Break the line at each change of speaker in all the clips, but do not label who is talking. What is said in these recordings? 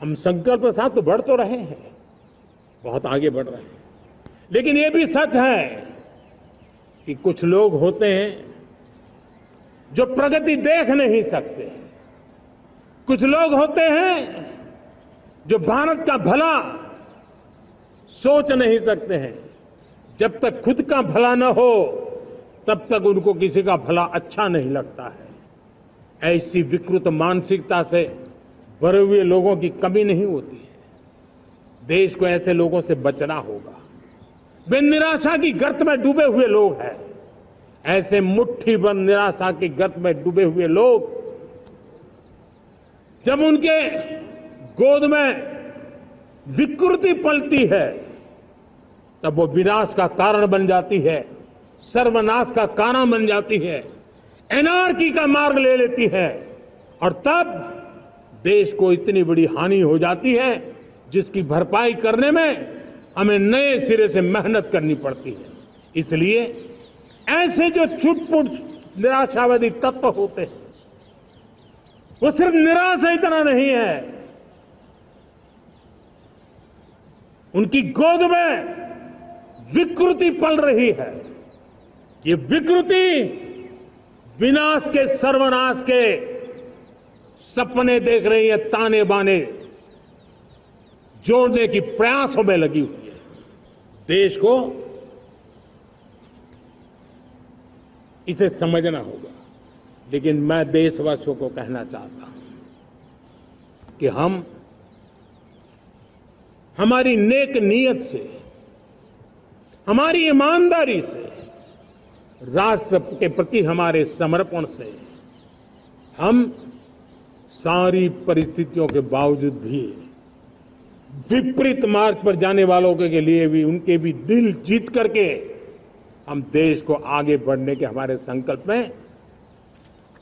हम संकल्प के साथ तो बढ़ तो रहे हैं, बहुत आगे बढ़ रहे हैं, लेकिन ये भी सच है कि कुछ लोग होते हैं जो प्रगति देख नहीं सकते। कुछ लोग होते हैं जो भारत का भला सोच नहीं सकते हैं। जब तक खुद का भला न हो तब तक उनको किसी का भला अच्छा नहीं लगता है। ऐसी विकृत मानसिकता से भरे हुए लोगों की कमी नहीं होती है। देश को ऐसे लोगों से बचना होगा। वे निराशा की गर्त में डूबे हुए लोग हैं। ऐसे मुट्ठी भर निराशा की गर्त में डूबे हुए लोग जब उनके गोद में विकृति पलती है तब वो विनाश का कारण बन जाती है, सर्वनाश का कारण बन जाती है, एनार्की का मार्ग ले लेती है और तब देश को इतनी बड़ी हानि हो जाती है जिसकी भरपाई करने में हमें नए सिरे से मेहनत करनी पड़ती है। इसलिए ऐसे जो छुटपुट निराशावादी तत्व होते हैं वो सिर्फ निराशा इतना नहीं है, उनकी गोद में विकृति पल रही है। ये विकृति विनाश के, सर्वनाश के सपने देख रही है, ताने बाने जोड़ने की प्रयासों में लगी हुई है। देश को इसे समझना होगा। लेकिन मैं देशवासियों को कहना चाहता हूं कि हम हमारी नेक नीयत से, हमारी ईमानदारी से, राष्ट्र के प्रति हमारे समर्पण से हम सारी परिस्थितियों के बावजूद भी विपरीत मार्ग पर जाने वालों के लिए भी उनके भी दिल जीत करके हम देश को आगे बढ़ने के हमारे संकल्प में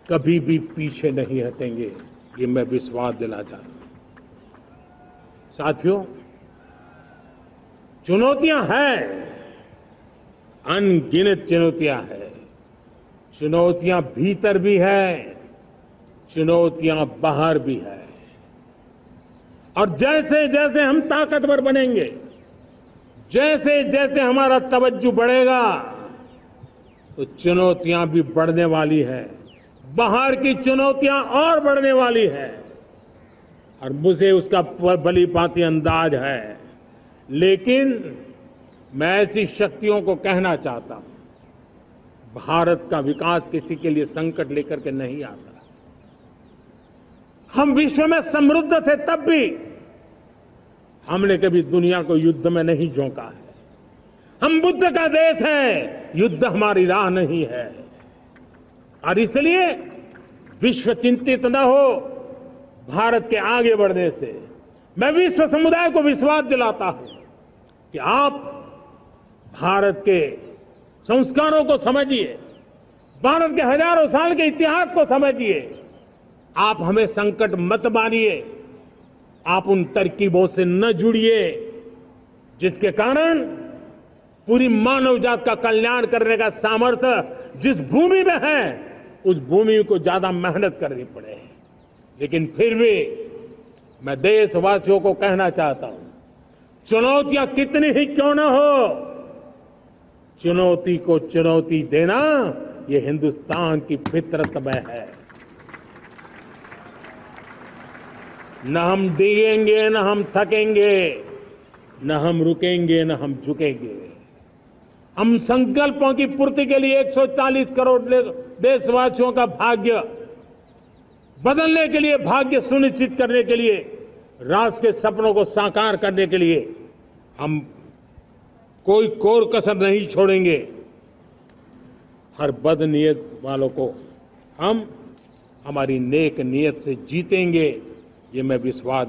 कभी भी पीछे नहीं हटेंगे, ये मैं विश्वास दिला चाहता हूं। साथियों, चुनौतियां हैं, अनगिनत चुनौतियां हैं। चुनौतियां भीतर भी है, चुनौतियां बाहर भी है। और जैसे जैसे हम ताकतवर बनेंगे, जैसे जैसे हमारा तवज्जो बढ़ेगा तो चुनौतियां भी बढ़ने वाली है, बाहर की चुनौतियां और बढ़ने वाली है। और मुझे उसका भली भांति अंदाज है। लेकिन मैं ऐसी शक्तियों को कहना चाहता हूं, भारत का विकास किसी के लिए संकट लेकर के नहीं आता। हम विश्व में समृद्ध थे तब भी हमने कभी दुनिया को युद्ध में नहीं झोंका है। हम बुद्ध का देश है, युद्ध हमारी राह नहीं है। और इसलिए विश्व चिंतित न हो भारत के आगे बढ़ने से। मैं विश्व समुदाय को विश्वास दिलाता हूं कि आप भारत के संस्कारों को समझिए, भारत के हजारों साल के इतिहास को समझिए। आप हमें संकट मत मानिए, आप उन तरकीबों से न जुड़िए जिसके कारण पूरी मानव जात का कल्याण करने का सामर्थ्य जिस भूमि में है उस भूमि को ज्यादा मेहनत करनी पड़े। लेकिन फिर भी मैं देशवासियों को कहना चाहता हूं, चुनौतियां कितनी ही क्यों न हो, चुनौती को चुनौती देना ये हिंदुस्तान की फितरत में है। न हम डिगेंगे, न हम थकेंगे, न हम रुकेंगे, न हम झुकेंगे। हम संकल्पों की पूर्ति के लिए 140 करोड़ देशवासियों का भाग्य बदलने के लिए, भाग्य सुनिश्चित करने के लिए, राष्ट्र के सपनों को साकार करने के लिए हम कोई कोर कसर नहीं छोड़ेंगे। हर बदनीयत वालों को हम हमारी नेक नीयत से जीतेंगे, ये मैं विश्वास